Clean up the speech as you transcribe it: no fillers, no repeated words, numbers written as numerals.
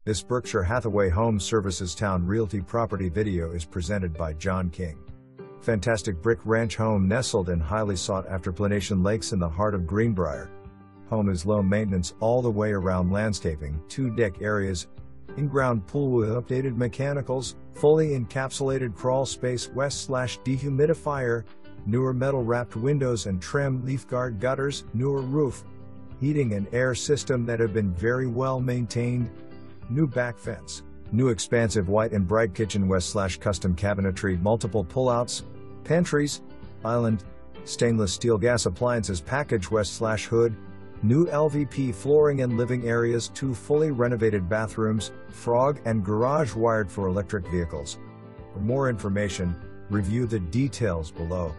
This Berkshire Hathaway Home Services Towne Realty property video is presented by John King. Fantastic brick ranch home nestled in highly sought-after Plantation Lakes in the heart of Greenbrier. Home is low maintenance all the way around, landscaping, 2 deck areas, in-ground pool with updated mechanicals, fully encapsulated crawl space, west/dehumidifier, newer metal wrapped windows and trim leaf guard gutters, newer roof, heating and air system that have been very well maintained, new back fence, new expansive white and bright kitchen, west/custom cabinetry, multiple pullouts, pantries, island, stainless steel gas appliances package, west/hood, new LVP flooring and living areas, 2 fully renovated bathrooms, frog and garage wired for electric vehicles. For more information, review the details below.